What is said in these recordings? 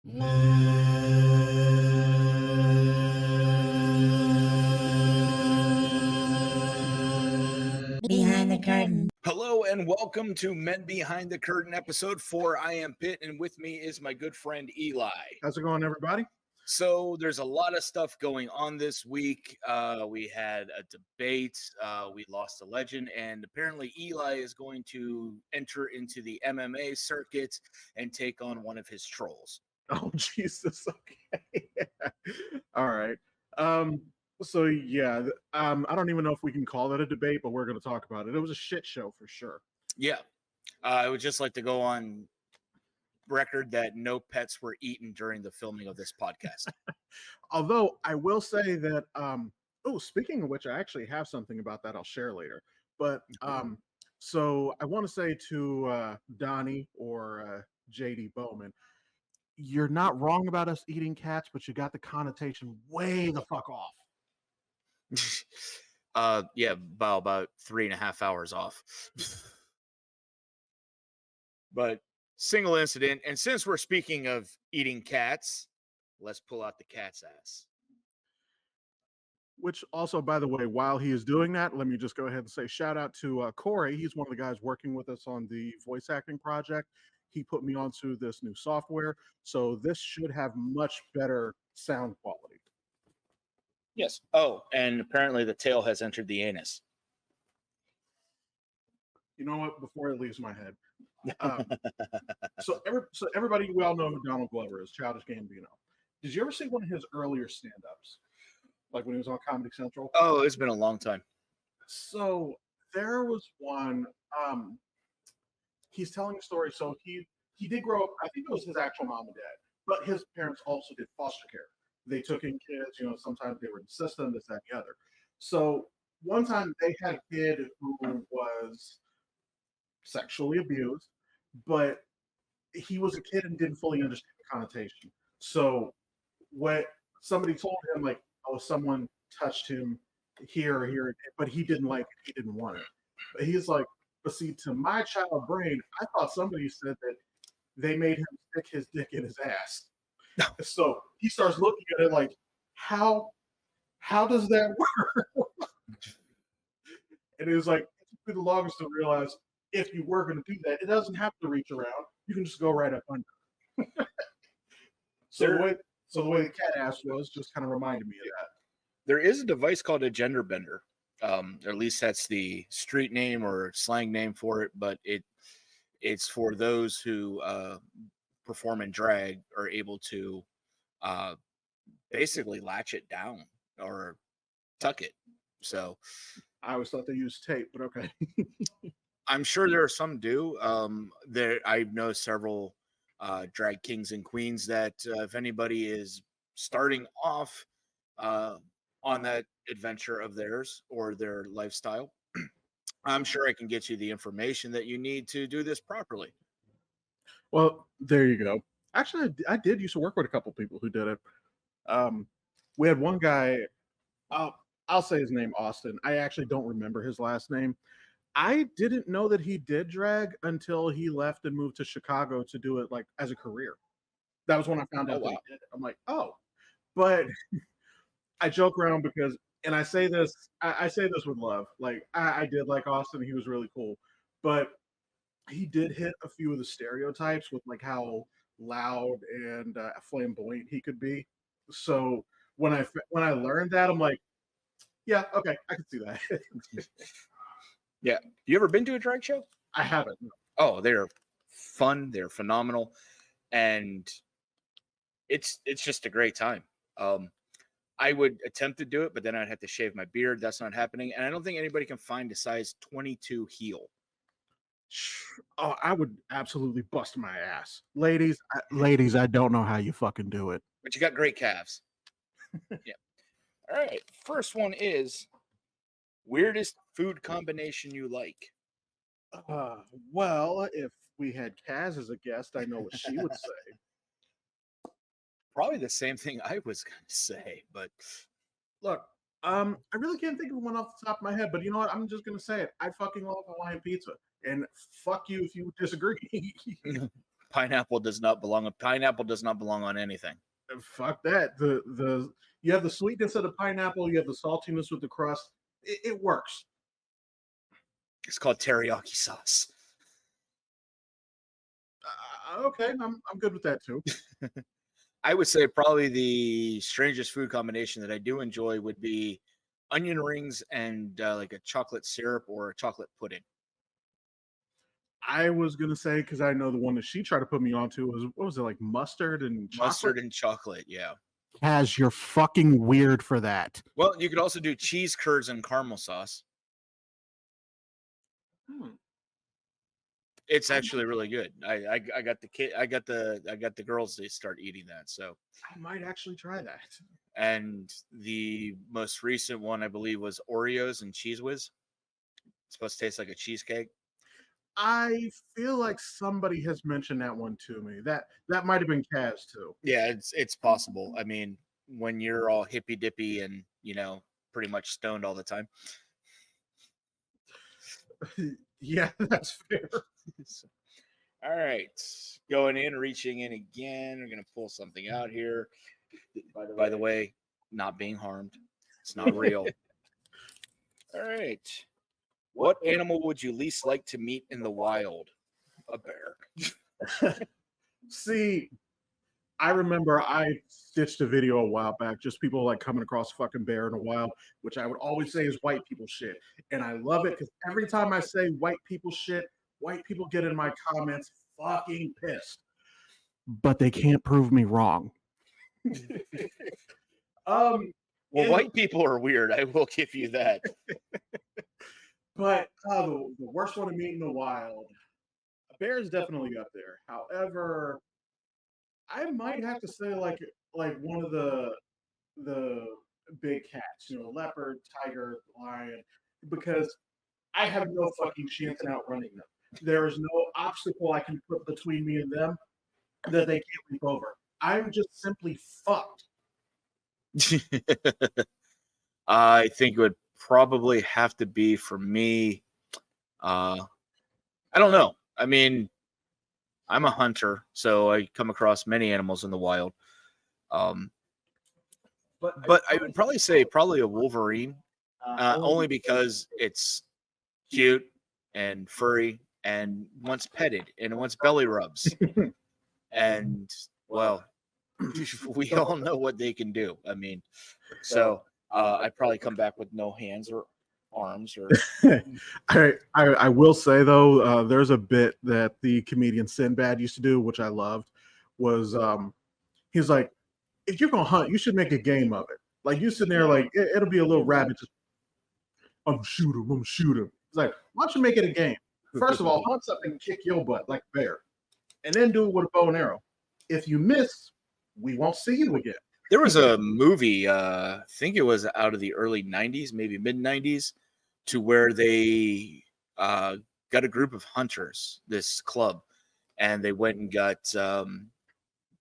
Behind the curtain. Hello and welcome to Men Behind the Curtain, episode 4. I am Pitt, and with me is my good friend Eli. How's it going, everybody? So there's a lot of stuff going on this week. We had a debate. We lost a legend, and apparently Eli is going to enter into the MMA circuit and take on one of his trolls. Oh, Jesus. Okay. All right. So yeah, I don't even know if we can call it a debate, but we're going to talk about it. It was a shit show for sure. Yeah. I would just like to go on record that no pets were eaten during the filming of this podcast. Although I will say that, speaking of which, I actually have something about that I'll share later. But so I want to say to Donnie or JD Bowman, you're not wrong about us eating cats, but you got the connotation way the fuck off. Yeah, about 3.5 hours off. But single incident, and since we're speaking of eating cats, let's pull out the cat's ass. Which also, by the way, while he is doing that, let me just go ahead and say shout out to Corey. He's one of the guys working with us on the voice acting project. He put me onto this new software, so this should have much better sound quality. Yes. Oh, and apparently the tail has entered the anus. You know what? Before it leaves my head. So everybody, we all know who Donald Glover is, Childish Gambino. Did you ever see one of his earlier stand-ups? Like when he was on Comedy Central? Oh, it's been a long time. So there was one, he's telling a story. So he did grow up, I think it was his actual mom and dad, but his parents also did foster care. They took in kids, sometimes they were in the system, this, that, and the other. So one time they had a kid who was sexually abused, but he was a kid and didn't fully understand the connotation. So what somebody told him, like, oh, someone touched him here or here, but he didn't like it, he didn't want it. But he's like, but see, to my child brain, I thought somebody said that they made him stick his dick in his ass. So he starts looking at it like, how does that work? And it was like, it took me the longest to realize if you were going to do that, it doesn't have to reach around. You can just go right up under. So the way the cat ass was just kind of reminded me of that. There is a device called a gender bender. Or at least that's the street name or slang name for it, but it's for those who perform in drag are able to basically latch it down or tuck it. So I always thought they used tape, but okay. I'm sure there are some do. I know several drag kings and queens that if anybody is starting off on that adventure of theirs or their lifestyle, I'm sure I can get you the information that you need to do this properly. Well, there you go. Actually, I did used to work with a couple people who did it. We had one guy, I'll say his name, Austin. I actually don't remember his last name. I didn't know that he did drag until he left and moved to Chicago to do it like as a career. That was when I found out that he did it. I'm like, oh. But I joke around because, and I say this with love. Like I did like Austin. He was really cool. But he did hit a few of the stereotypes with like how loud and flamboyant he could be. So when I learned that, I'm like, yeah, okay, I can see that. Yeah. You ever been to a drag show? I haven't. No. Oh, they're fun. They're phenomenal. And it's just a great time. I would attempt to do it, but then I'd have to shave my beard. That's not happening. And I don't think anybody can find a size 22 heel. Oh, I would absolutely bust my ass. Ladies, I don't know how you fucking do it. But you got great calves. Yeah. All right. First one is weirdest food combination you like. Well, if we had Kaz as a guest, I know what she would say. Probably the same thing I was going to say, but look, I really can't think of one off the top of my head, but you know what? I'm just going to say it. I fucking love Hawaiian pizza, and fuck you if you disagree. Pineapple does not belong. Pineapple does not belong on anything. Fuck that. The you have the sweetness of the pineapple, you have the saltiness with the crust. It works. It's called teriyaki sauce. Okay, I'm good with that too. I would say probably the strangest food combination that I do enjoy would be onion rings and like a chocolate syrup or a chocolate pudding. I was gonna say because I know the one that she tried to put me onto was what was it like mustard and chocolate? Mustard and chocolate, yeah. Kaz, you're fucking weird for that. Well, you could also do cheese curds and caramel sauce. It's actually really good. I got the kid. I got the girls to start eating that. So I might actually try that. and the most recent one I believe was Oreos and Cheese Whiz. It's supposed to taste like a cheesecake. I feel like somebody has mentioned that one to me. That might have been Kaz too. Yeah, it's possible. I mean, when you're all hippy dippy and pretty much stoned all the time. Yeah, that's fair. All right, going in, reaching in again. We're gonna pull something out here. By the way, not being harmed. It's not real. All right. What animal would you least like to meet in the wild? A bear. See, I remember I stitched a video a while back, just people like coming across a fucking bear in a wild, which I would always say is white people shit. And I love it because every time I say white people shit, white people get in my comments fucking pissed. But they can't prove me wrong. Well, white people are weird. I will give you that. But the worst one to meet in the wild, a bear is definitely up there. However, I might have to say like one of the big cats, leopard, tiger, lion, because I have no fucking chance in outrunning them. There is no obstacle I can put between me and them that they can't leap over. I'm just simply fucked. I think it would probably have to be for me. I don't know. I mean, I'm a hunter, so I come across many animals in the wild. But I would probably say a Wolverine, only because it's cute and furry and wants petted and it wants belly rubs. And well, we all know what they can do. I mean, so I'd probably come back with no hands or arms or I will say though, there's a bit that the comedian Sinbad used to do, which I loved, was he's like, if you're gonna hunt, you should make a game of it. Like you sitting there like it'll be a little rabbit just I'm shoot him. It's like, why don't you make it a game? First of all, hunt something and kick your butt like a bear. And then do it with a bow and arrow. If you miss, we won't see you again. There was a movie, I think it was out of the early 90s, maybe mid 90s, to where they got a group of hunters, this club, and they went and got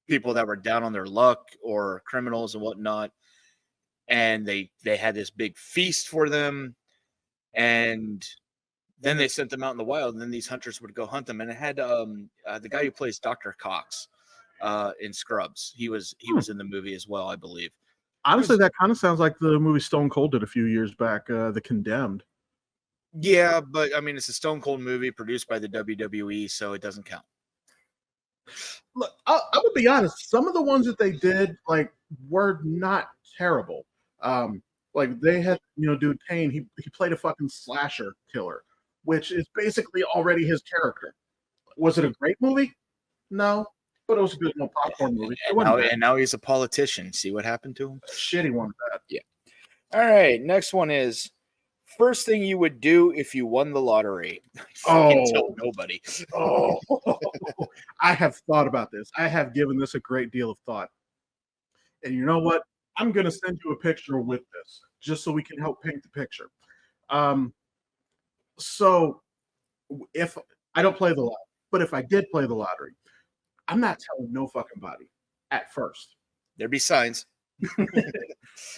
people that were down on their luck or criminals and whatnot. And they had this big feast for them. And then they sent them out in the wild, and then these hunters would go hunt them. And it had the guy who plays Dr. Cox in Scrubs. He was in the movie as well, I believe. Honestly, that kind of sounds like the movie Stone Cold did a few years back, The Condemned. Yeah, but I mean, it's a Stone Cold movie produced by the WWE, so it doesn't count. Look, I'm gonna be honest. Some of the ones that they did, like, were not terrible. Like they had, dude Kane. He played a fucking slasher killer, which is basically already his character. Was it a great movie? No, but it was a good popcorn movie. And now he's a politician. See what happened to him? Shitty one of that. Yeah. All right. Next one is first thing you would do if you won the lottery. Tell nobody. Oh, I have thought about this. I have given this a great deal of thought. And you know what? I'm going to send you a picture with this, just so we can help paint the picture. So if I don't play the lottery, but if I did play the lottery, I'm not telling no fucking body at first. There'd be signs.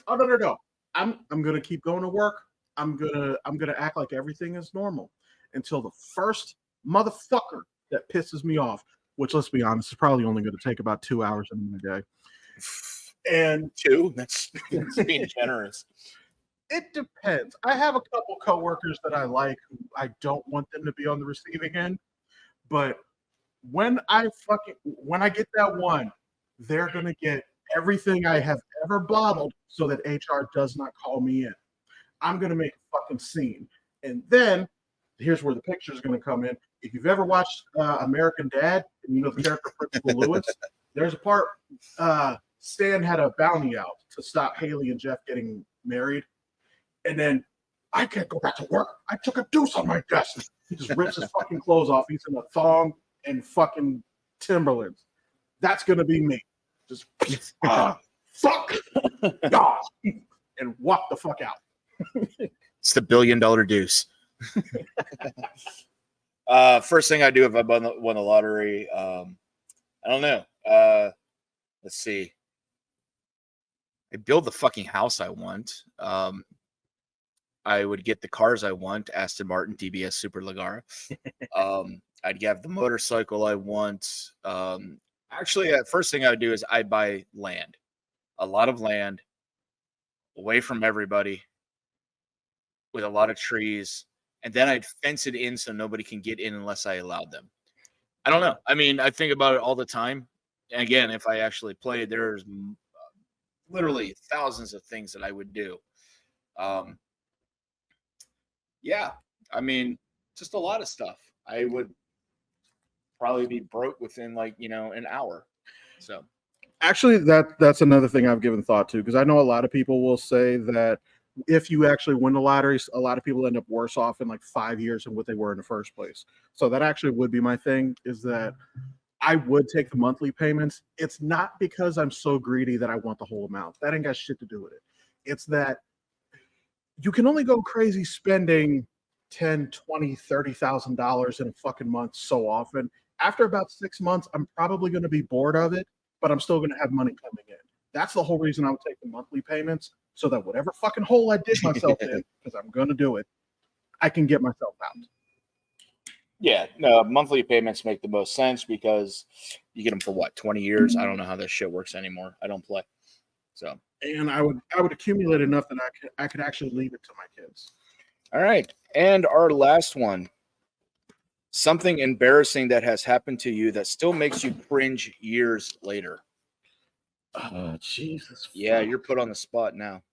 Oh no. I'm gonna keep going to work. I'm gonna act like everything is normal until the first motherfucker that pisses me off which, let's be honest, is probably only going to take about 2 hours in my day. And 2? That's being generous. it depends. I have a couple coworkers that I like who I don't want them to be on the receiving end, but when I get that one, they're gonna get everything I have ever bottled so that HR does not call me in. I'm gonna make a fucking scene. And then here's where the picture is gonna come in. If you've ever watched American Dad and you know the character Principal Lewis, there's a part Stan had a bounty out to stop Haley and Jeff getting married. And then I can't go back to work. I took a deuce on my desk. He just rips his fucking clothes off. He's in a thong and fucking Timberlands. That's gonna be me. Just fuck God and walk the fuck out. It's the $1 billion deuce. First thing I do if I won the lottery, I don't know. Let's see. I build the fucking house I want. I would get the cars I want, Aston Martin, TBS, Super Leggera. I'd have the motorcycle I want. Actually, the first thing I would do is I'd buy land, a lot of land, away from everybody, with a lot of trees, and then I'd fence it in so nobody can get in unless I allowed them. I don't know. I mean, I think about it all the time. And again, if I actually played, there's literally thousands of things that I would do. Yeah, I mean, just a lot of stuff. I would probably be broke within an hour. So Actually, that's another thing I've given thought to, because I know a lot of people will say that if you actually win the lottery, a lot of people end up worse off in like 5 years than what they were in the first place. So that actually would be my thing, is that I would take the monthly payments. It's not because I'm so greedy that I want the whole amount. That ain't got shit to do with it. It's that you can only go crazy spending $10, $20, $30,000 in a fucking month so often. After about 6 months, I'm probably going to be bored of it, but I'm still going to have money coming in. That's the whole reason I would take the monthly payments, so that whatever fucking hole I dig myself in, because I'm going to do it, I can get myself out. yeah, no, monthly payments make the most sense because you get them for what, 20 years? I don't know how this shit works anymore. I don't play. So, and I would accumulate enough that I could actually leave it to my kids. All right, and our last one. Something embarrassing that has happened to you that still makes you cringe years later. Oh, Jesus. Yeah, you're put on the spot now.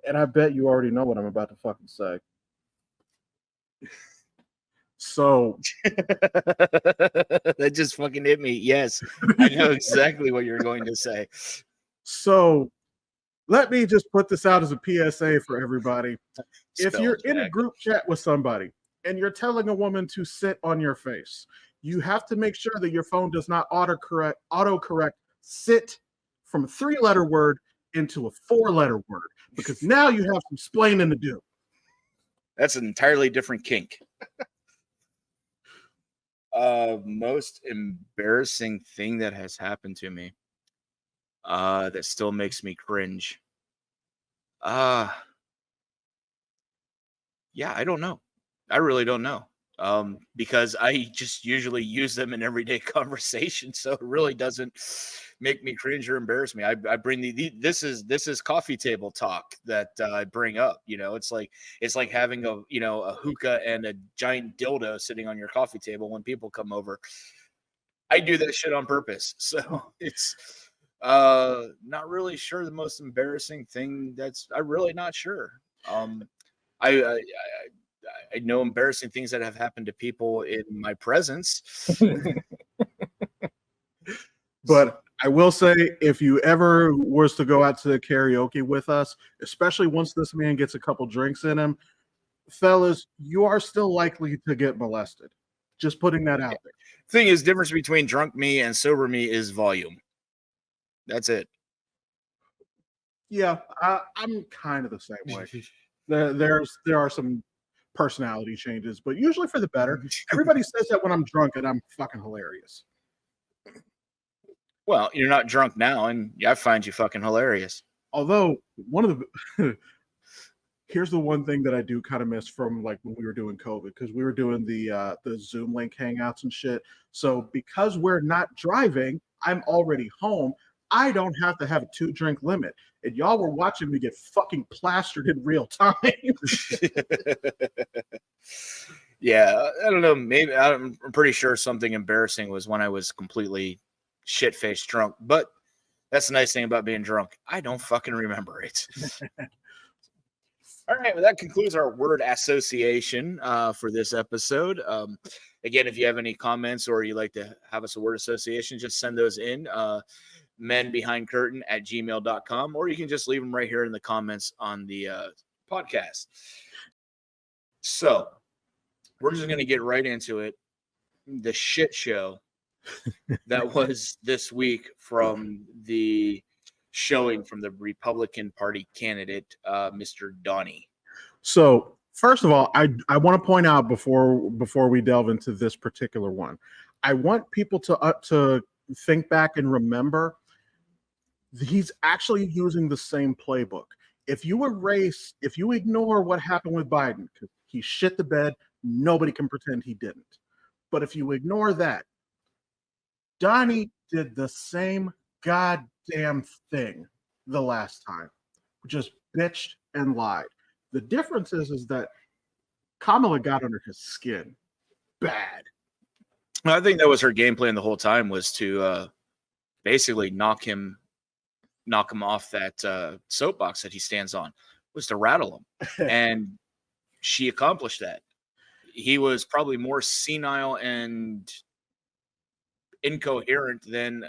And I bet you already know what I'm about to fucking say. So that just fucking hit me. Yes, I know exactly what you're going to say. So let me just put this out as a PSA for everybody. If you're in a group chat with somebody and you're telling a woman to sit on your face, you have to make sure that your phone does not autocorrect sit from a 3-letter word into a 4-letter word, because now you have some splaining to do. That's an entirely different kink. Most embarrassing thing that has happened to me that still makes me cringe. Yeah, I don't know. I really don't know. Because I just usually use them in everyday conversation, so it really doesn't make me cringe or embarrass me. I bring this is coffee table talk that I bring up. It's like having a hookah and a giant dildo sitting on your coffee table when people come over. I do that shit on purpose, so it's not really sure the most embarrassing thing. I'm really not sure. I know embarrassing things that have happened to people in my presence. But I will say, if you ever was to go out to karaoke with us, especially once this man gets a couple drinks in him, fellas, you are still likely to get molested. Just putting that out there. Thing is, difference between drunk me and sober me is volume. That's it. Yeah, I'm kind of the same way. There are some personality changes, but usually for the better. Everybody says that when I'm drunk, and I'm fucking hilarious. Well, you're not drunk now, and I find you fucking hilarious. Although one of the Here's the one thing that I do kind of miss from like when we were doing COVID, because we were doing the Zoom link hangouts and shit. So because we're not driving, I'm already home. I don't have to have a 2-drink limit. And y'all were watching me get fucking plastered in real time. Yeah, I don't know. Maybe I'm pretty sure something embarrassing was when I was completely shit-faced drunk. But that's the nice thing about being drunk. I don't fucking remember it. All right, well, that concludes our word association for this episode. Again, if you have any comments or you'd like to have us a word association, just send those in. menbehindcurtain@gmail.com, or you can just leave them right here in the comments on the podcast. So we're just going to get right into it. The shit show that was this week from the showing from the Republican Party candidate, Mr. Donnie. So first of all, I want to point out before we delve into this particular one, I want people to think back and remember he's actually using the same playbook. If you ignore what happened with Biden, because he shit the bed, nobody can pretend he didn't. But if you ignore that, Donnie did the same goddamn thing the last time, just bitched and lied. The difference is that Kamala got under his skin bad. I think that was her game plan the whole time, was to basically knock him off that soapbox that he stands on, was to rattle him. And she accomplished that. He was probably more senile and incoherent than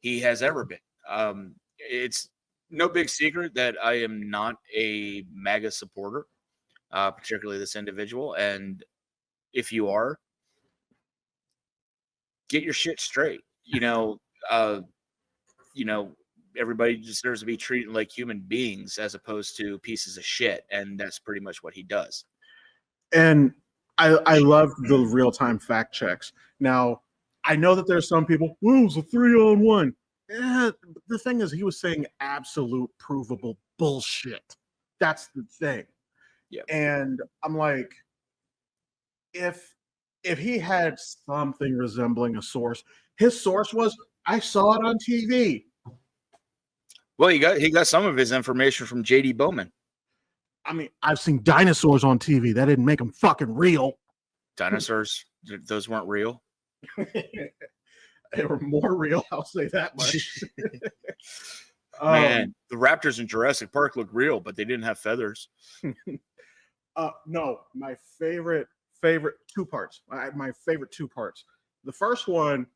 he has ever been. It's no big secret that I am not a MAGA supporter, particularly this individual. And if you are, get your shit straight. Everybody deserves to be treated like human beings as opposed to pieces of shit. And that's pretty much what he does. And I love the real-time fact checks. Now, I know that there's some people, it was a 3-on-1. The thing is, he was saying absolute provable bullshit. That's the thing. Yeah. And I'm like, if he had something resembling a source, his source was, I saw it on TV. Well, he got some of his information from J.D. Bowman. I mean, I've seen dinosaurs on TV. That didn't make them fucking real. Dinosaurs, those weren't real. They were more real, I'll say that much. Man, the raptors in Jurassic Park look real, but they didn't have feathers. No, my favorite two parts. My favorite two parts. The first one,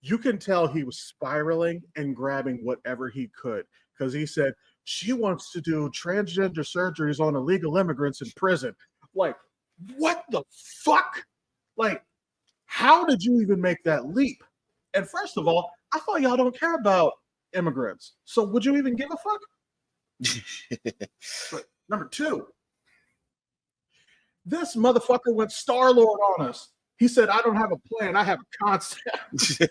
you can tell he was spiraling and grabbing whatever he could, because he said she wants to do transgender surgeries on illegal immigrants in prison. Like, what the fuck? Like, how did you even make that leap? And first of all, I thought y'all don't care about immigrants. So would you even give a fuck? But number two, this motherfucker went Star-Lord on us. He said, I don't have a plan. I have a concept.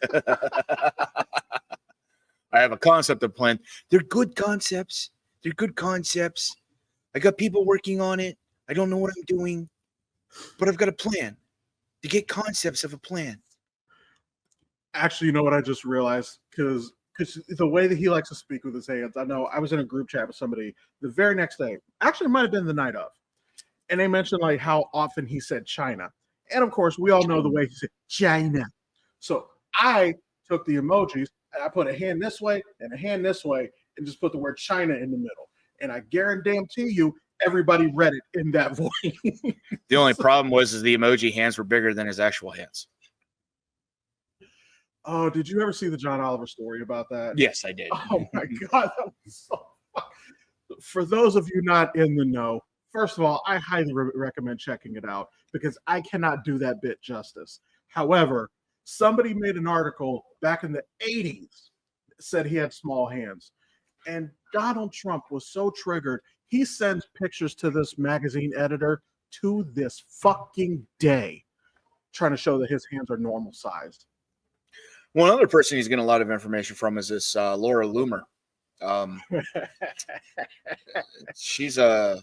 I have a concept of plan. They're good concepts. They're good concepts. I got people working on it. I don't know what I'm doing, but I've got a plan to get concepts of a plan. Actually, you know what I just realized? Because the way that he likes to speak with his hands, I know I was in a group chat with somebody the very next day. Actually, it might have been the night of. And they mentioned like how often he said China. And of course, we all know the way he said China. So I took the emojis and I put a hand this way and a hand this way and just put the word China in the middle. And I guarantee you, everybody read it in that voice. The only problem was the emoji hands were bigger than his actual hands. Oh, did you ever see the John Oliver story about that? Yes, I did. Oh my God, that was so fun. For those of you not in the know, first of all, I highly recommend checking it out because I cannot do that bit justice. However, somebody made an article back in the 80s that said he had small hands. And Donald Trump was so triggered, he sends pictures to this magazine editor to this fucking day, trying to show that his hands are normal sized. One other person he's getting a lot of information from is this Laura Loomer. She's a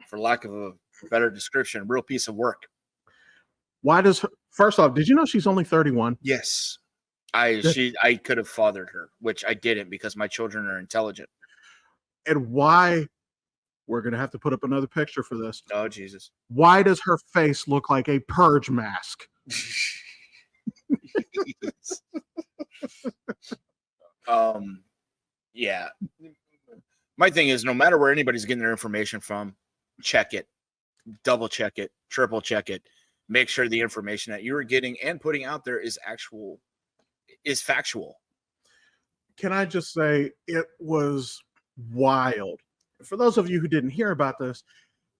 for lack of a better description, real piece of work. Why does her, first off, did you know she's only 31? Yes. I could have fathered her, which I didn't because my children are intelligent. And why, we're going to have to put up another picture for this. Oh, Jesus. Why does her face look like a purge mask? Yeah. My thing is, no matter where anybody's getting their information from, check it, double check it, triple check it. Make sure the information that you are getting and putting out there is factual. Can I just say it was wild? For those of you who didn't hear about this,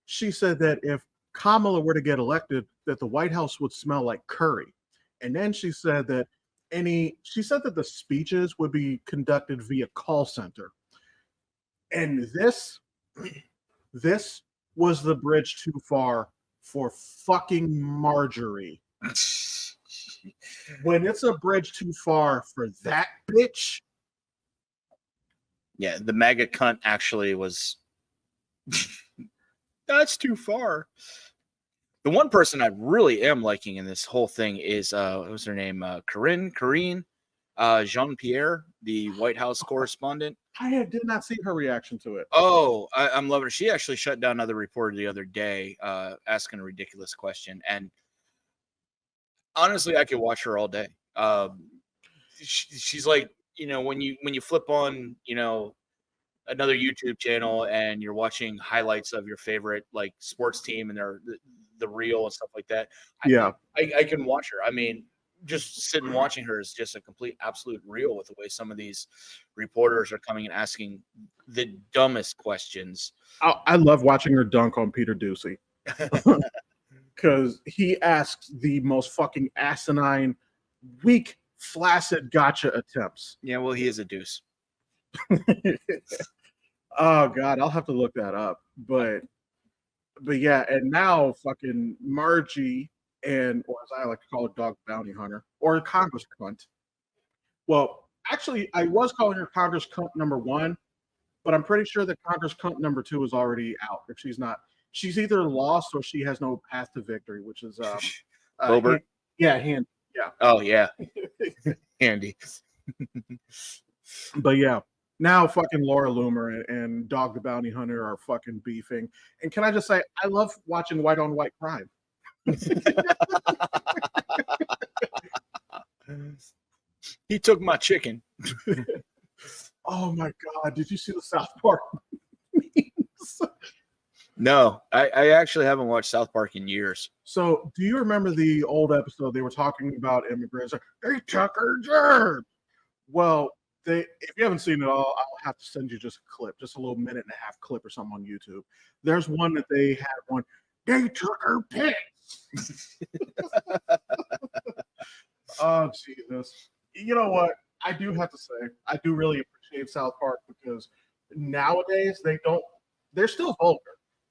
she said that if Kamala were to get elected, that the White House would smell like curry. And then she said that the speeches would be conducted via call center. And this was the bridge too far for fucking Marjorie. When it's a bridge too far for that bitch. Yeah, the MAGA cunt actually was. That's too far. The one person I really am liking in this whole thing is what was her name? Karine Jean-Pierre, the White House correspondent. I did not see her reaction to it. Oh, I'm loving her. She actually shut down another reporter the other day, asking a ridiculous question. And honestly, I could watch her all day. She's like, when you flip on, another YouTube channel and you're watching highlights of your favorite like sports team and they're the reel and stuff like that. I can watch her. I mean, just sitting watching her is just a complete absolute reel with the way some of these reporters are coming and asking the dumbest questions. I love watching her dunk on Peter Ducey because he asks the most fucking asinine, weak, flaccid gotcha attempts. Yeah, well, he is a deuce. Oh God, I'll have to look that up. But yeah, and now fucking Margie or as I like to call it, Dog Bounty Hunter or Congress cunt. Well, actually, I was calling her Congress cunt number 1, but I'm pretty sure that Congress cunt number 2 is already out. If she's not, she's either lost or she has no path to victory, which is Wilbur. Yeah. Oh yeah, Andy. But yeah. Now fucking Laura Loomer and Dog the Bounty Hunter are fucking beefing. And can I just say, I love watching white on white crime. He took my chicken. Oh my God. Did you see the South Park memes? No, I actually haven't watched South Park in years. So do you remember the old episode they were talking about immigrants? Like, they took her job. Well, if you haven't seen it all, I'll have to send you just a clip, just a little 1.5-minute clip or something on YouTube. There's one that they had one. They took her pits. Oh Jesus! You know what? I do have to say, I do really appreciate South Park because nowadays they're still vulgar,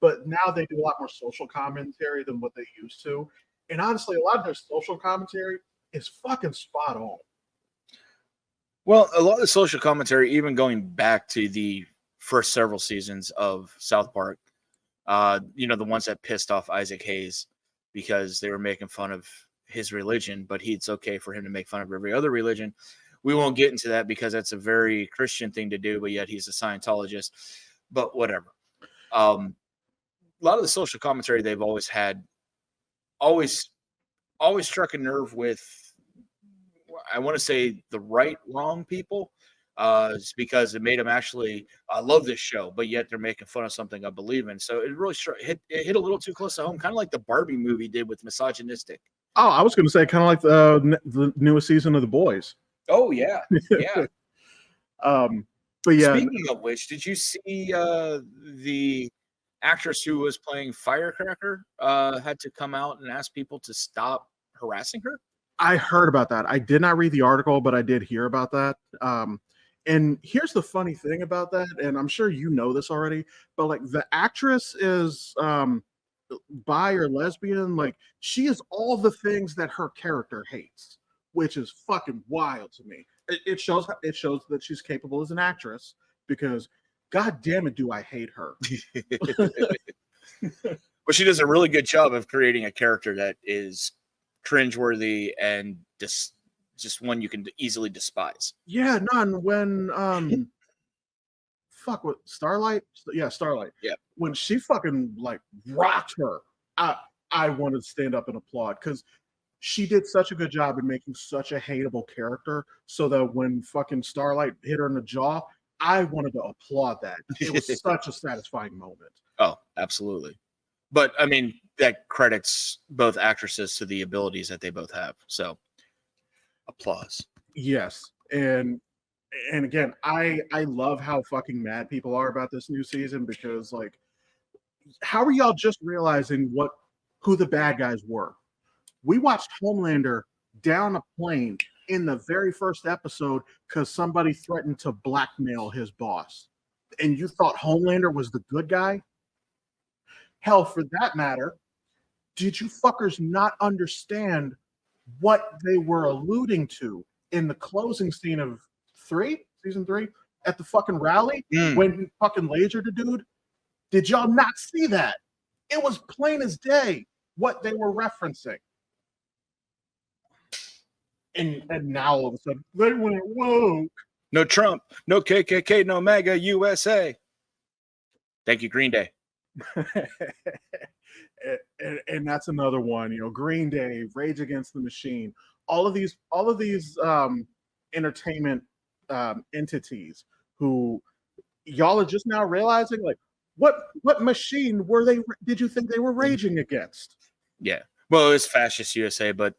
but now they do a lot more social commentary than what they used to. And honestly, a lot of their social commentary is fucking spot on. Well, a lot of the social commentary, even going back to the first several seasons of South Park, the ones that pissed off Isaac Hayes because they were making fun of his religion, but it's okay for him to make fun of every other religion. We won't get into that because that's a very Christian thing to do, but yet he's a Scientologist. But whatever. A lot of the social commentary they've always had, always struck a nerve with, I want to say, the wrong people. It's because it made them actually love this show, but yet they're making fun of something I believe in. So it really hit a little too close to home, kind of like the Barbie movie did with misogynistic. Oh, I was going to say kind of like the newest season of The Boys. Oh yeah, yeah. But yeah. Speaking of which, did you see the actress who was playing Firecracker had to come out and ask people to stop harassing her? I heard about that. I did not read the article, but I did hear about that. And here's the funny thing about that, and I'm sure you know this already, but like the actress is bi or lesbian. Like she is all the things that her character hates, which is fucking wild to me. It shows that she's capable as an actress because God damn it, do I hate her. But she does a really good job of creating a character that is cringeworthy and just one you can easily despise. Yeah, none. When fuck what Starlight? Yeah, Starlight. Yeah. When she fucking like rocked her, I wanted to stand up and applaud because she did such a good job in making such a hateable character so that when fucking Starlight hit her in the jaw, I wanted to applaud that. It was such a satisfying moment. Oh, absolutely. But I mean, that credits both actresses to the abilities that they both have. So applause. Yes. And again, I love how fucking mad people are about this new season because like how are y'all just realizing who the bad guys were? We watched Homelander down a plane in the very first episode because somebody threatened to blackmail his boss. And you thought Homelander was the good guy? Hell, for that matter, did you fuckers not understand what they were alluding to in the closing scene of season 3, at the fucking rally when he fucking lasered the dude? Did y'all not see that? It was plain as day what they were referencing. And now all of a sudden they went woke. No Trump, no KKK, no MAGA, USA. Thank you, Green Day. and that's another one. You know, Green Day, Rage Against the Machine. All of these entertainment entities who y'all are just now realizing, like, what machine did you think they were raging against? Yeah. Well, it was Fascist USA, but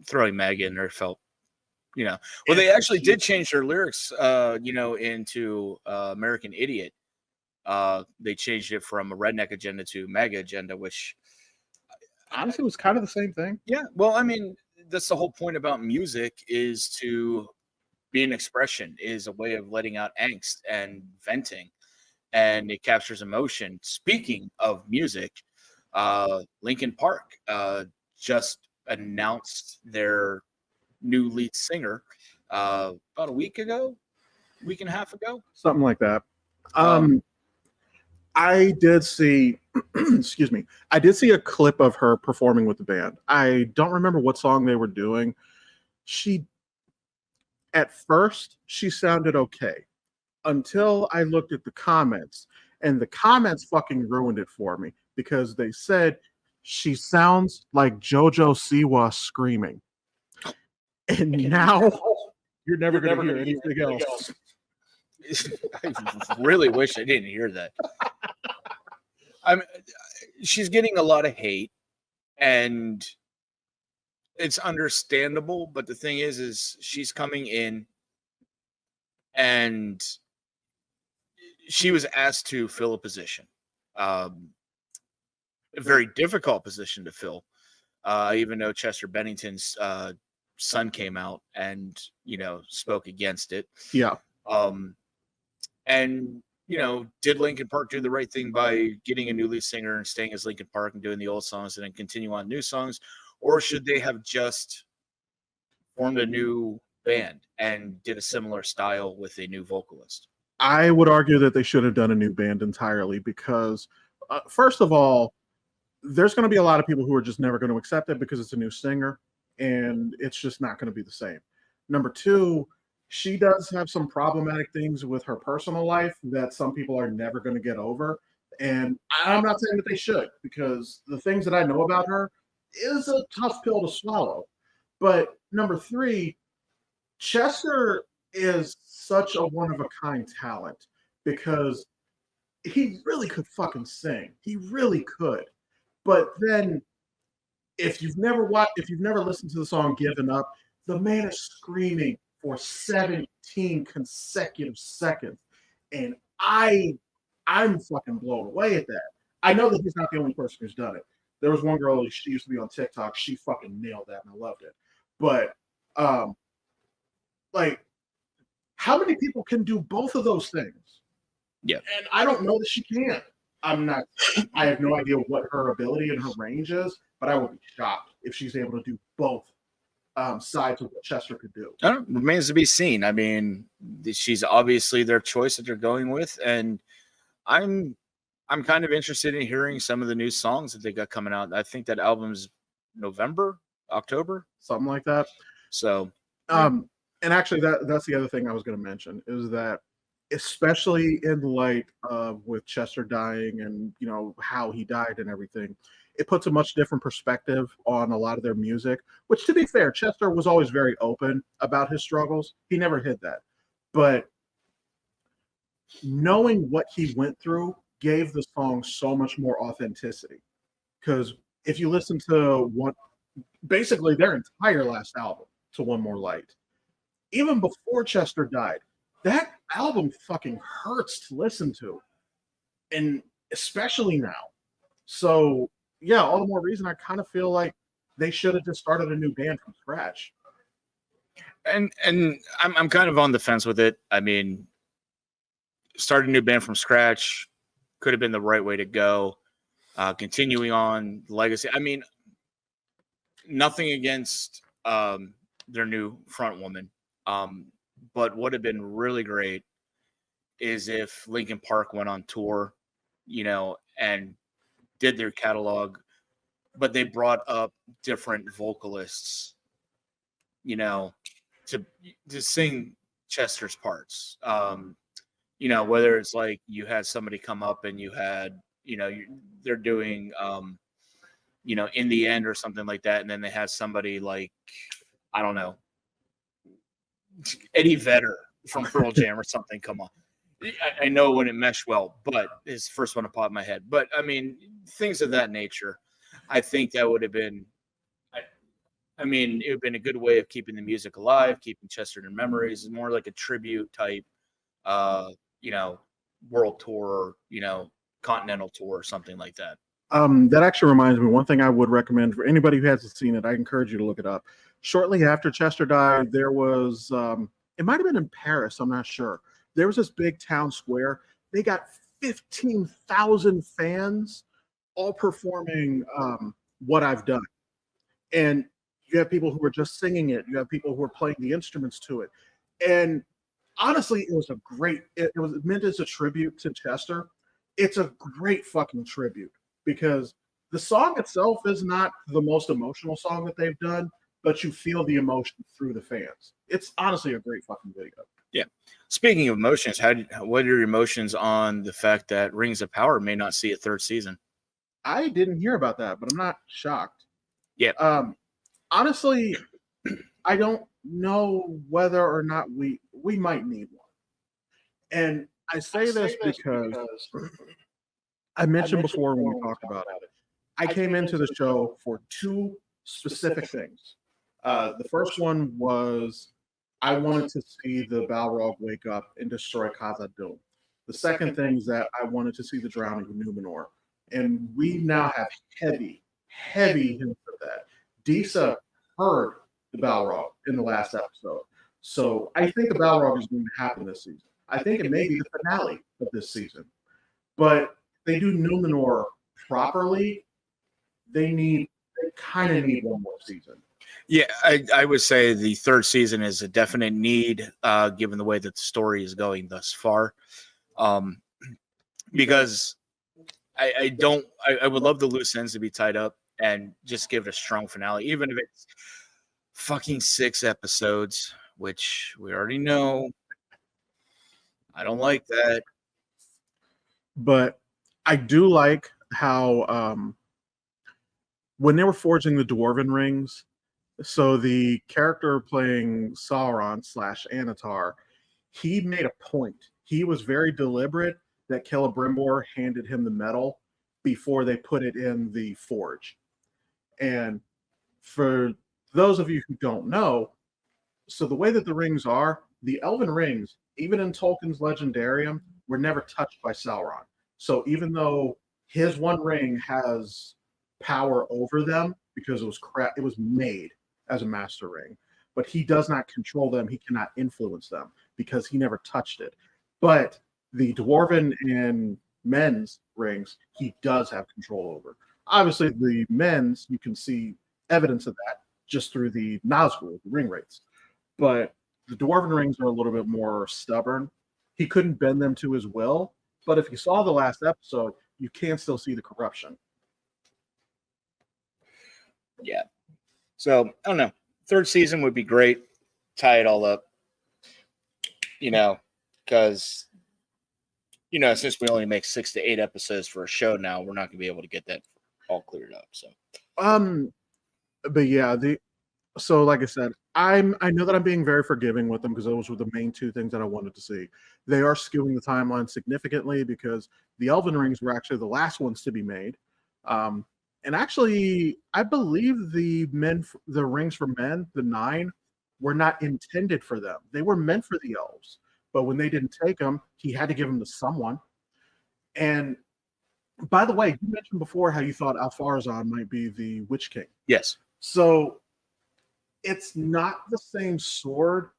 throwing MAGA in there felt, well, they actually did change their lyrics, into American Idiot. They changed it from a redneck agenda to MAGA agenda, which honestly was kind of the same thing. Yeah. Well, I mean, that's the whole point about music is to be an expression, is a way of letting out angst and venting, and it captures emotion. Speaking of music, Linkin Park just announced their new lead singer about a week and a half ago, something like that. I did see excuse me, I did see a clip of her performing with the band. I don't remember what song they were doing. At first she sounded okay until I looked at the comments, and the comments fucking ruined it for me because they said she sounds like JoJo Siwa screaming. And now you're never going to hear anything else. I really wish I didn't hear that. She's getting a lot of hate, and it's understandable. But the thing is she's coming in, and she was asked to fill a position, a very difficult position to fill. Even though Chester Bennington's son came out and spoke against it. Yeah. And did Linkin Park do the right thing by getting a new lead singer and staying as Linkin Park and doing the old songs and then continue on new songs? Or should they have just formed a new band and did a similar style with a new vocalist? I would argue that they should have done a new band entirely because, first of all, there's going to be a lot of people who are just never going to accept it because it's a new singer, and it's just not going to be the same. Number two, she does have some problematic things with her personal life that some people are never going to get over. And I'm not saying that they should, because the things that I know about her is a tough pill to swallow. But number three, Chester is such a one-of-a-kind talent because he really could fucking sing. He really could. But then if you've never listened to the song Given Up, the man is screaming for 17 consecutive seconds. And I'm fucking blown away at that. I know that he's not the only person who's done it. There was one girl, she used to be on TikTok. She fucking nailed that and I loved it. But like, how many people can do both of those things? Yeah. And I don't know that she can. I have no idea what her ability and her range is, but I would be shocked if she's able to do both sides of what Chester could do. Remains to be seen. I mean, she's obviously their choice that they're going with, and I'm I'm kind of interested in hearing some of the new songs that they got coming out. I think that album's November, October, something like that. So, and actually, that's the other thing I was going to mention is that, especially in light of with Chester dying and how he died and everything, it puts a much different perspective on a lot of their music. Which, to be fair, Chester was always very open about his struggles. He never hid that, but knowing what he went through gave the song so much more authenticity. Because if you listen to basically their entire last album, To One More Light, even before Chester died, that album fucking hurts to listen to, and especially now. So yeah, all the more reason I kind of feel like they should have just started a new band from scratch. And I'm kind of on the fence with it. I mean, starting a new band from scratch could have been the right way to go. Continuing on legacy. I mean, nothing against their new front woman. But what would have been really great is if Linkin Park went on tour, and did their catalog, but they brought up different vocalists, to sing Chester's parts. Whether it's like you had somebody come up and you had, they're doing, In the End or something like that, and then they had somebody like, I don't know, Eddie Vedder from Pearl Jam or something come on. I know it wouldn't mesh well, but it's the first one to pop in my head. But I mean, things of that nature. I think that would have been, I mean, it would have been a good way of keeping the music alive, keeping Chester in memories, more like a tribute type, world tour, continental tour, or something like that. That actually reminds me, one thing I would recommend for anybody who hasn't seen it, I encourage you to look it up. Shortly after Chester died, there was, it might have been in Paris, I'm not sure. There was this big town square. They got 15,000 fans all performing What I've Done. And you have people who were just singing it. You have people who were playing the instruments to it. And honestly, it was it was meant as a tribute to Chester. It's a great fucking tribute because the song itself is not the most emotional song that they've done, but you feel the emotion through the fans. It's honestly a great fucking video. Yeah. Speaking of emotions, what are your emotions on the fact that Rings of Power may not see a third season? I didn't hear about that, but I'm not shocked. Yeah. Honestly, I don't know whether or not we might need one. And I say this because I mentioned before when we talked about it, I came into the show for two specific things. The first one was I wanted to see the Balrog wake up and destroy Khazad-dûm. The second thing is that I wanted to see the drowning of Numenor. And we now have heavy hints of that. Disa heard the Balrog in the last episode. So I think the Balrog is going to happen this season. I think it may be the finale of this season. But they do Numenor properly, they kind of need one more season. Yeah, I would say the third season is a definite need, given the way that the story is going thus far. Because I would love the loose ends to be tied up and just give it a strong finale, even if it's fucking 6 episodes, which we already know. I don't like that. But I do like how when they were forging the Dwarven rings, so the character playing Sauron / Anatar, he made a point. He was very deliberate that Celebrimbor handed him the metal before they put it in the forge. And for those of you who don't know, so the way that the rings are, the Elven rings, even in Tolkien's Legendarium, were never touched by Sauron. So even though his one ring has power over them because it was made as a master ring, but he does not control them. He cannot influence them because he never touched it. But the Dwarven and men's rings, he does have control over. Obviously, the men's, you can see evidence of that just through the Nazgûl, the ring rates. But the Dwarven rings are a little bit more stubborn. He couldn't bend them to his will. But if you saw the last episode, you can still see the corruption. Yeah. So I don't know. Third season would be great. Tie it all up. Because since we only make 6 to 8 episodes for a show now, we're not gonna be able to get that all cleared up. So but yeah, so like I said, I know that I'm being very forgiving with them because those were the main two things that I wanted to see. They are skewing the timeline significantly because the Elven Rings were actually the last ones to be made. And actually, I believe the rings for men, the 9, were not intended for them. They were meant for the elves. But when they didn't take them, he had to give them to someone. And by the way, you mentioned before how you thought Alfarazan might be the Witch King. yes. So it's not the same sword,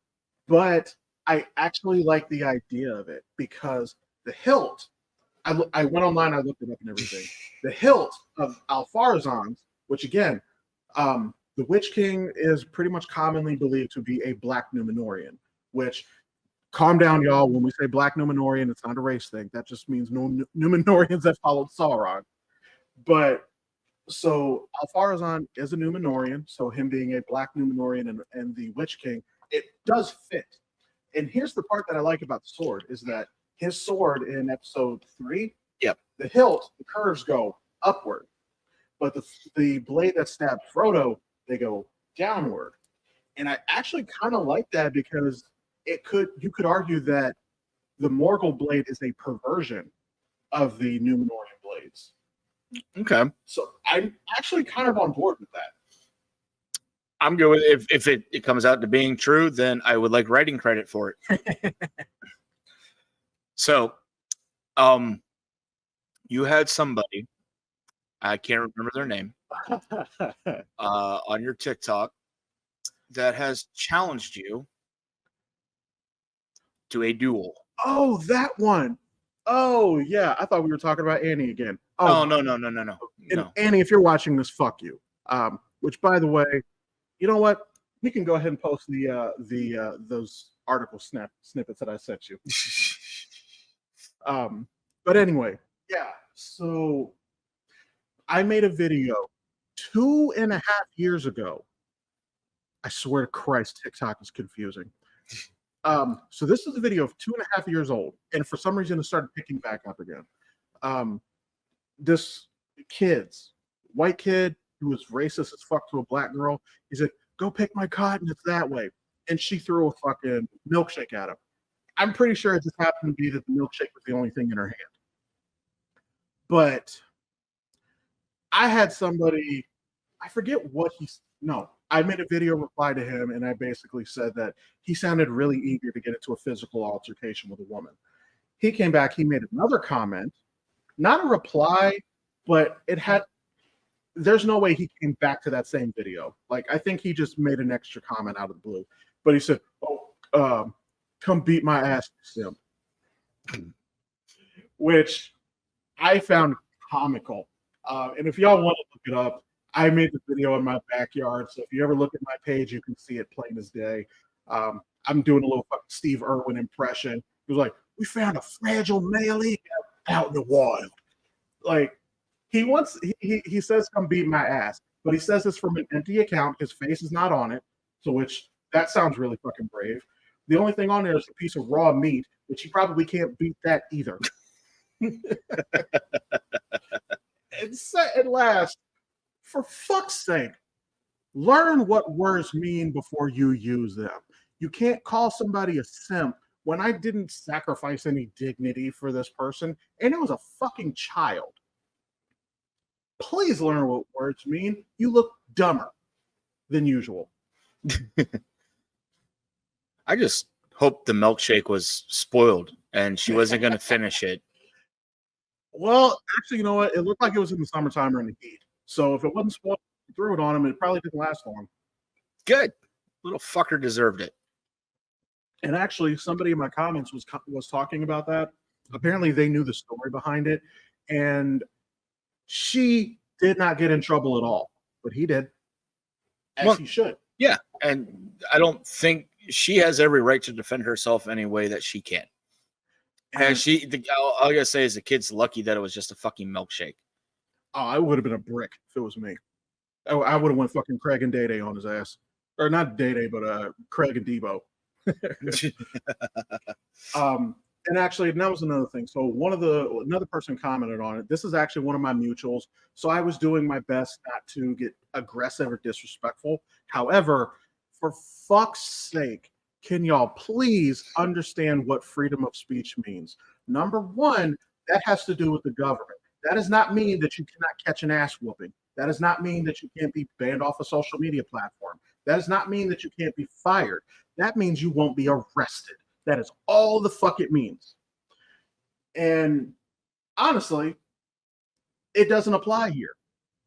but I actually like the idea of it because the hilt, I went online, I looked it up and everything. The hilt of Alfarazan's, which again, the Witch King is pretty much commonly believed to be a Black Numenorian, which, calm down, y'all. When we say Black Numenorian, it's not a race thing. That just means no Numenorians that followed Sauron. But so Alfarazan is a Numenorian, so him being a Black Numenorian and the Witch King, it does fit. And here's the part that I like about the sword is that his sword in episode 3, the hilt, the curves go upward, but the blade that stabbed Frodo, they go downward. And I actually kind of like that because you could argue that the Morgul blade is a perversion of the Numenorian blades. Okay. So I'm actually kind of on board with that. I'm good with if it comes out to being true, then I would like writing credit for it. So, you had somebody, I can't remember their name, on your TikTok that has challenged you to a duel. Oh, that one. Oh, yeah. I thought we were talking about Annie again. Oh, no. And Annie, if you're watching this, fuck you. Which, by the way, you know what? We can go ahead and post those article snippets that I sent you. But anyway, yeah. So I made a video 2.5 years ago. I swear to Christ, TikTok is confusing. So this is a video of 2.5 years old, and for some reason it started picking back up again. This white kid who was racist as fuck to a black girl, he said, "Go pick my cotton, it's that way." And she threw a fucking milkshake at him. I'm pretty sure it just happened to be that the milkshake was the only thing in her hand. But I had somebody, I forget what I made a video reply to him, and I basically said that he sounded really eager to get into a physical altercation with a woman. He came back, he made another comment, not a reply, but there's no way he came back to that same video. Like, I think he just made an extra comment out of the blue. But he said, come beat my ass, Sim. Which I found comical. And if y'all want to look it up, I made the video in my backyard. So if you ever look at my page, you can see it plain as day. I'm doing a little fucking Steve Irwin impression. He was like, "We found a fragile male out in the wild." Like, he says, "Come beat my ass," but he says this from an empty account. His face is not on it. So that sounds really fucking brave. The only thing on there is a piece of raw meat, which he probably can't beat that either. And last, for fuck's sake, learn what words mean before you use them. You can't call somebody a simp when I didn't sacrifice any dignity for this person, and it was a fucking child. Please learn what words mean. You look dumber than usual. I just hope the milkshake was spoiled and she wasn't going to finish it. Well, actually, you know what? It looked like it was in the summertime or in the heat. So if it wasn't spoiled, you threw it on him, it probably didn't last long. Good. Little fucker deserved it. And actually, somebody in my comments was talking about that. Apparently, they knew the story behind it. And she did not get in trouble at all. But he did. As he should. Yeah. And I don't think she has every right to defend herself any way that she can. And all I gotta say is the kid's lucky that it was just a fucking milkshake. Oh, I would have been a brick if it was me. I would have went fucking Craig and Day Day on his ass, or not Day Day, but Craig and Debo. And actually, that was another thing. So another person commented on it. This is actually one of my mutuals. So I was doing my best not to get aggressive or disrespectful. However, for fuck's sake, can y'all please understand what freedom of speech means? Number one, that has to do with the government. That does not mean that you cannot catch an ass whooping. That does not mean that you can't be banned off a social media platform. That does not mean that you can't be fired. That means you won't be arrested. That is all the fuck it means. And honestly, it doesn't apply here.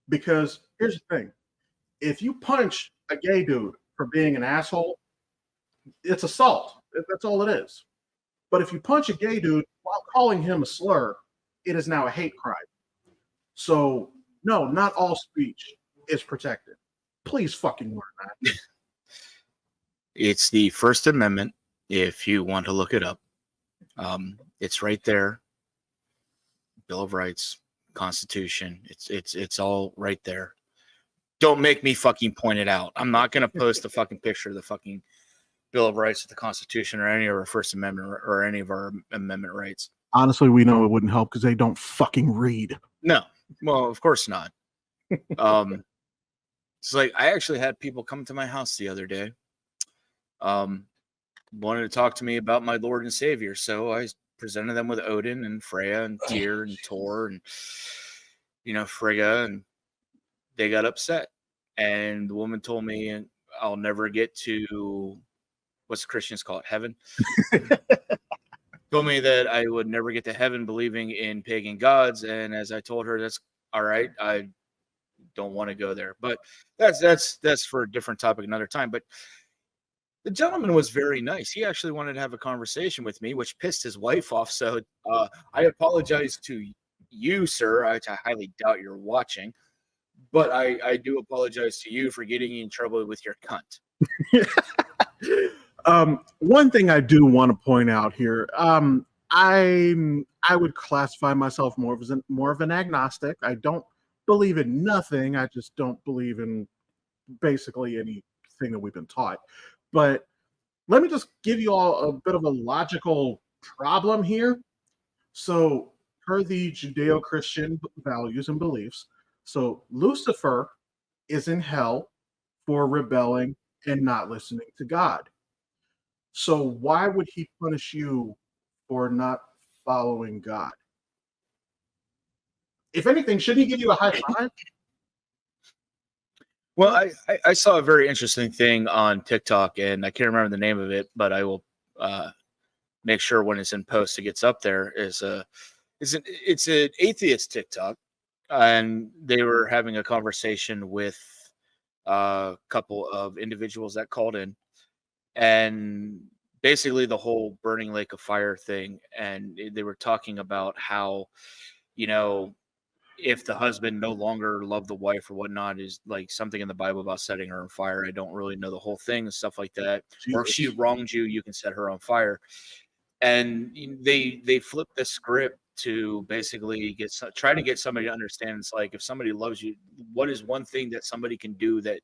Because here's the thing. If you punch a gay dude for being an asshole, it's assault. That's all it is. But if you punch a gay dude while calling him a slur, it is now a hate crime. So, no, not all speech is protected. Please fucking learn that. It's the First Amendment, if you want to look it up. It's right there. Bill of Rights, Constitution. It's all right there. Don't make me fucking point it out. I'm not gonna post a fucking picture of the fucking Bill of Rights, the Constitution, or any of our First Amendment or any of our amendment rights. Honestly, we know it wouldn't help because they don't fucking read. No, well, of course not. It's like I actually had people come to my house the other day. Wanted to talk to me about my Lord and Savior, so I presented them with Odin and Freya and Tyr and Tor and Frigga, and they got upset. And the woman told me, "I'll never get to what's the Christians call it, heaven." Told me that I would never get to heaven believing in pagan gods, and as I told her, that's all right. I don't want to go there, but that's for a different topic another time. But the gentleman was very nice. He actually wanted to have a conversation with me, which pissed his wife off. So I apologize to you, sir. I highly doubt you're watching, but I do apologize to you for getting in trouble with your cunt. One thing I do want to point out here, I would classify myself more of an agnostic. I don't believe in nothing. I just don't believe in basically anything that we've been taught. But let me just give you all a bit of a logical problem here. So, per the Judeo-Christian values and beliefs, so Lucifer is in hell for rebelling and not listening to God. So why would he punish you for not following God? If anything, shouldn't he give you a high five? Well, I saw a very interesting thing on TikTok, and I can't remember the name of it, but I will make sure when it's in post it gets up there. It's an atheist TikTok, and they were having a conversation with a couple of individuals that called in, and basically the whole burning lake of fire thing, and they were talking about how if the husband no longer loved the wife or whatnot, is like something in the Bible about setting her on fire. I don't really know the whole thing and stuff like that. Jesus. Or if she wronged you, you can set her on fire. And they flip the script to basically try to get somebody to understand. It's like, if somebody loves you, what is one thing that somebody can do that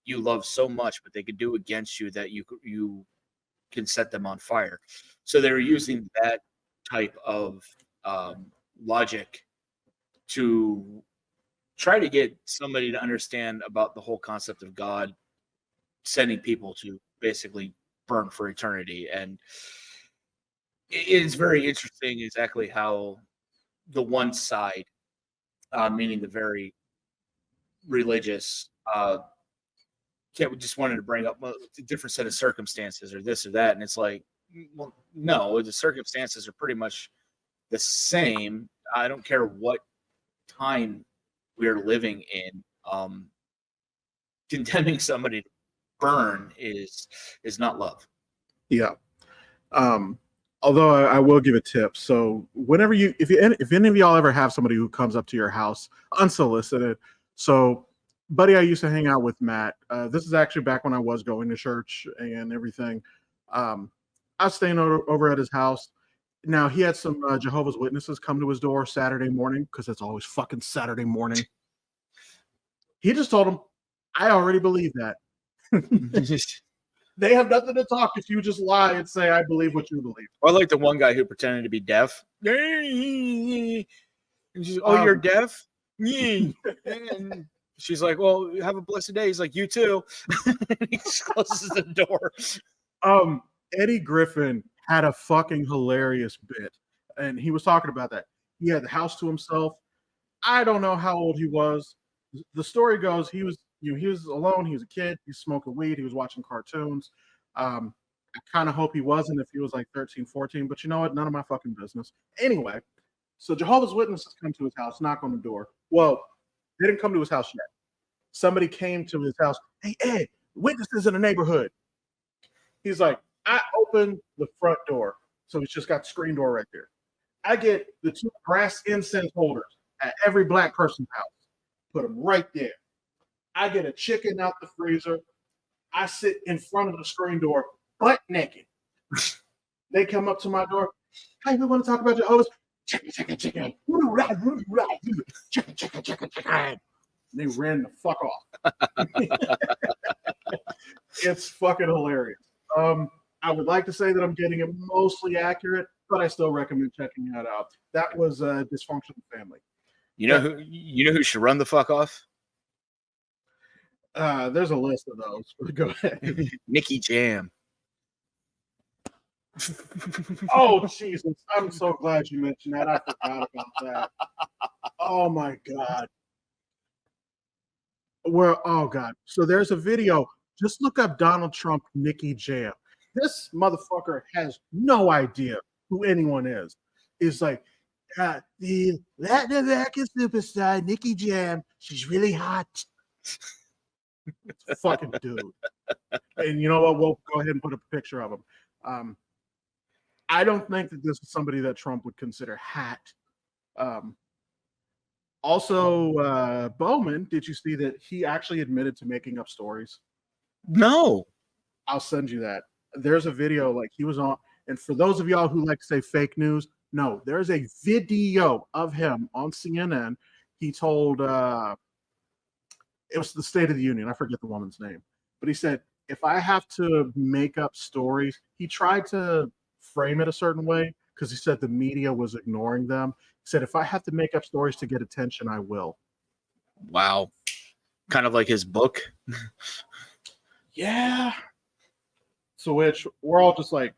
you love so much, but they could do against you that you can set them on fire? So they're using that type of logic to try to get somebody to understand about the whole concept of God sending people to basically burn for eternity. And it's very interesting exactly how the one side, meaning the very religious, just wanted to bring up a different set of circumstances or this or that. And it's like, well, no, the circumstances are pretty much the same. I don't care what time we're living in. Condemning somebody to burn is not love. Yeah. Although I will give a tip. So whenever if any of y'all ever have somebody who comes up to your house unsolicited, so buddy I used to hang out with, Matt, this is actually back when I was going to church and everything. I was staying over at his house, Now he had some Jehovah's Witnesses come to his door Saturday morning because it's always fucking Saturday morning. He just told them, "I already believe that." They have nothing to talk if you just lie and say, "I believe what you believe." I like the one guy who pretended to be deaf. And she's, "Oh, you're deaf?" And she's like, "Well, have a blessed day." He's like, "You too." He just closes the door. Eddie Griffin had a fucking hilarious bit, and he was talking about that. He had the house to himself. I don't know how old he was. The story goes he was alone. He was a kid. He was smoking weed. He was watching cartoons. I kind of hope he wasn't if he was like 13, 14, but you know what? None of my fucking business. Anyway, so Jehovah's Witnesses come to his house, knock on the door. Well, they didn't come to his house yet. Somebody came to his house. "Hey, Ed, witnesses in the neighborhood." He's like, I open the front door. So it's just got the screen door right there. I get the 2 brass incense holders at every black person's house. Put them right there. I get a chicken out the freezer. I sit in front of the screen door, butt naked. They come up to my door. "Hey, we want to talk about Jehovah's." "Chicken, chicken, chicken. Chicken, chicken, chicken, chicken." They ran the fuck off. It's fucking hilarious. I would like to say that I'm getting it mostly accurate, but I still recommend checking that out. That was a dysfunctional family. You know who should run the fuck off? There's a list of those. Go ahead. Nicky Jam. Oh Jesus! I'm so glad you mentioned that. I forgot about that. Oh my God. Oh God. So there's a video. Just look up Donald Trump, Nicky Jam. This motherfucker has no idea who anyone is. It's like the Latin American superstar Nicky Jam. She's really hot. Fucking dude. And you know what? We'll go ahead and put a picture of him. I don't think that this is somebody that Trump would consider hot. Also, Bowman, did you see that he actually admitted to making up stories? No. I'll send you that. There's a video like he was on, and for those of y'all who like to say fake news, no, there's a video of him on CNN. He told it was the State of the Union. I forget the woman's name, but he said, if I have to make up stories, he tried to frame it a certain way because he said the media was ignoring them. He said, if I have to make up stories to get attention, I will. Wow. Kind of like his book. Yeah. So which we're all just like,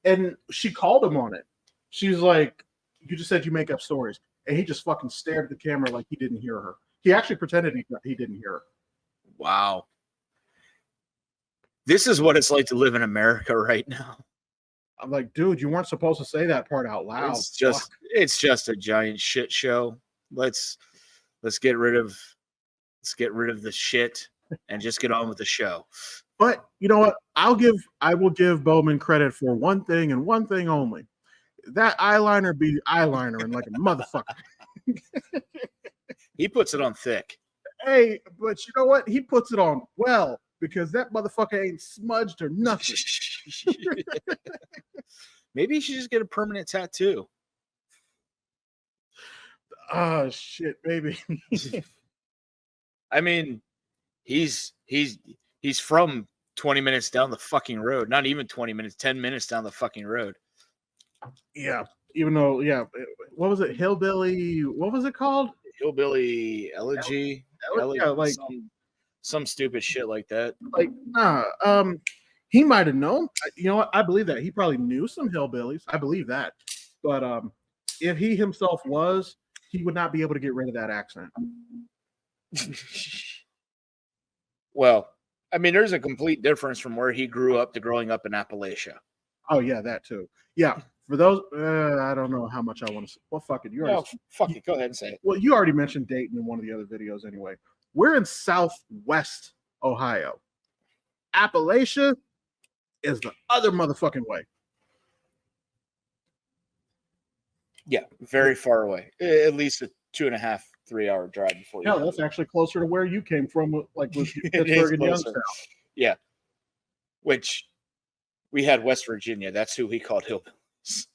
and she called him on it. She's like, you just said you make up stories. And he just fucking stared at the camera like he didn't hear her. He actually pretended he didn't hear her. Wow. This is what it's like to live in America right now. I'm like, dude, you weren't supposed to say that part out loud. It's just a giant shit show. Let's get rid of the shit and just get on with the show. But you know what? I will give Bowman credit for one thing and one thing only. That eyeliner be eyeliner and like a motherfucker. He puts it on thick. Hey, but you know what? He puts it on well because that motherfucker ain't smudged or nothing. Maybe he should just get a permanent tattoo. Oh shit, maybe. I mean, he's from 20 minutes down the fucking road. Not even 20 minutes, 10 minutes down the fucking road. Yeah. Even though, yeah, what was it? Hillbilly, what was it called? Hillbilly Elegy. Yeah, like some stupid shit like that. Like, nah. He might have known. You know what? I believe that. He probably knew some hillbillies. I believe that. But if he himself was, he would not be able to get rid of that accent. Well, I mean, there's a complete difference from where he grew up to growing up in Appalachia. Oh, yeah, that too. Yeah. For those, I don't know how much I want to say. Well, fuck it. Fuck it. Go ahead and say it. Well, you already mentioned Dayton in one of the other videos anyway. We're in Southwest Ohio. Appalachia is the other motherfucking way. Yeah, very far away. At least a 2.5, 3 hour drive before you. No, that's actually closer to where you came from, like with Pittsburgh and Youngstown. Yeah. Which we had West Virginia. That's who he called hillbillies.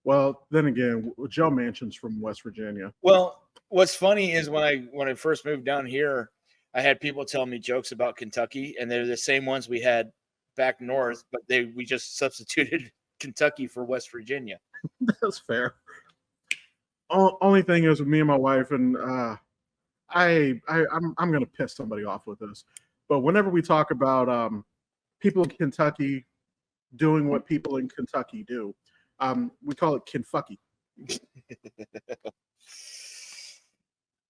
Well, then again, Joe Manchin's from West Virginia. Well, what's funny is when I first moved down here, I had people telling me jokes about Kentucky, and they're the same ones we had back north, but we just substituted Kentucky for West Virginia. That's fair. Only thing is with me and my wife, and I'm gonna piss somebody off with this, but whenever we talk about people in Kentucky doing what people in Kentucky do, we call it Kenfucky. I've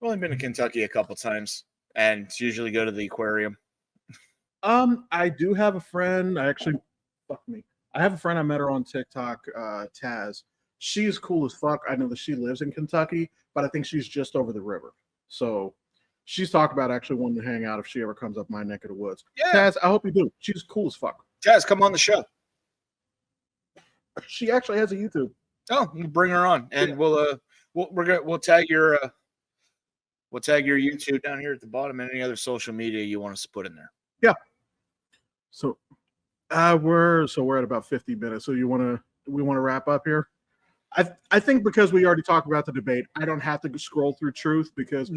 only been to Kentucky a couple times, and it's usually go to the aquarium. I do have a friend. I have a friend. I met her on TikTok, Taz. She's cool as fuck. I know that she lives in Kentucky, but I think she's just over the river. So she's talked about actually wanting to hang out if she ever comes up my neck of the woods. Yeah. Taz, I hope you do. She's cool as fuck. Taz, come on the show. She actually has a YouTube. Oh, we'll bring her on, and we'll tag your YouTube down here at the bottom, and any other social media you want us to put in there. Yeah. So we're at about 50 minutes. So we want to wrap up here? I think because we already talked about the debate, I don't have to scroll through Truth because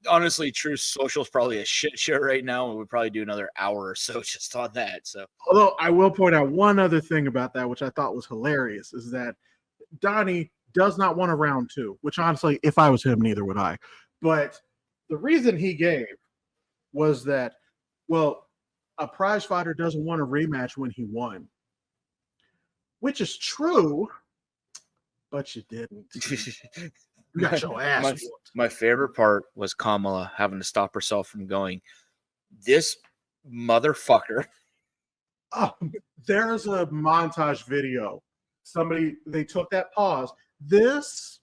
honestly, Truth Social is probably a shit show right now, and we'd probably do another hour or so just on that. So, although I will point out one other thing about that, which I thought was hilarious, is that Donnie does not want a round two. Which honestly, if I was him, neither would I. But the reason he gave was that, well, a prize fighter doesn't want a rematch when he won, which is true. But you didn't. You got your ass whooped. My favorite part was Kamala having to stop herself from going, this motherfucker. Oh, there's a montage video. They took that pause. This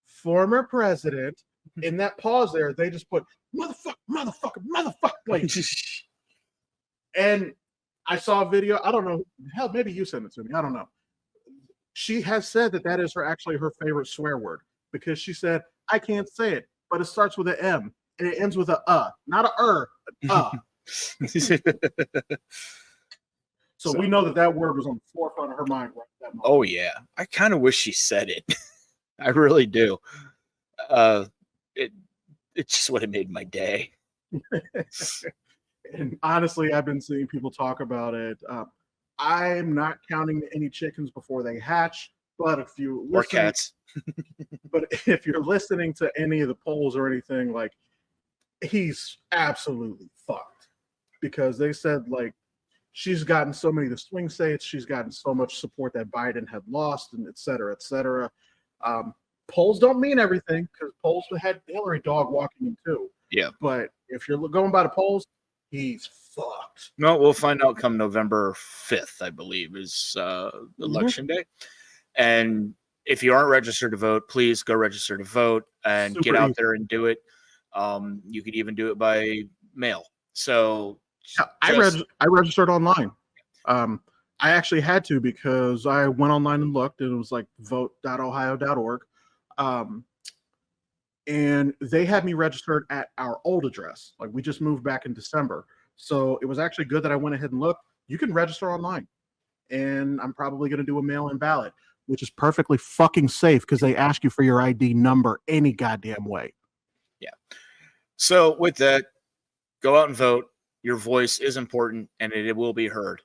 former president, in that pause there, they just put motherfucker. Like, and I saw a video. I don't know. Hell, maybe you sent it to me. I don't know. She has said that is actually her favorite swear word because she said, I can't say it, but it starts with an M and it ends with a not a So we know that word was on the forefront of her mind right at that moment. Oh, yeah. I kind of wish she said it. I really do. It just would have made my day. And honestly, I've been seeing people talk about it. I'm not counting any chickens before they hatch, but if you or cats, but if you're listening to any of the polls or anything, like, he's absolutely fucked because they said like she's gotten so many of the swing states, she's gotten so much support that Biden had lost, and et cetera, et cetera. Polls don't mean everything because polls had Hillary dog walking him too. Yeah, but if you're going by the polls, he's fucked. No, we'll find out come November 5th, I believe, is election day. And if you aren't registered to vote, please go register to vote and get out there and do it. You could even do it by mail. So I registered online. I actually had to because I went online and looked, and it was like vote.ohio.org. And they had me registered at our old address. Like, we just moved back in December. So it was actually good that I went ahead and looked. You can register online. And I'm probably going to do a mail-in ballot, which is perfectly fucking safe because they ask you for your ID number any goddamn way. Yeah. So with that, go out and vote. Your voice is important, and it will be heard.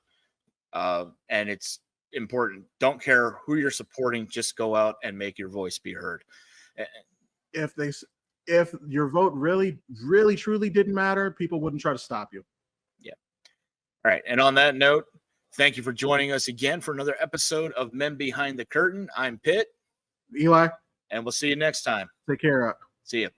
And it's important. Don't care who you're supporting. Just go out and make your voice be heard. If your vote really, really, truly didn't matter, people wouldn't try to stop you. Yeah. All right. And on that note, thank you for joining us again for another episode of Men Behind the Curtain. I'm Pitt. Eli. And we'll see you next time. Take care. See you.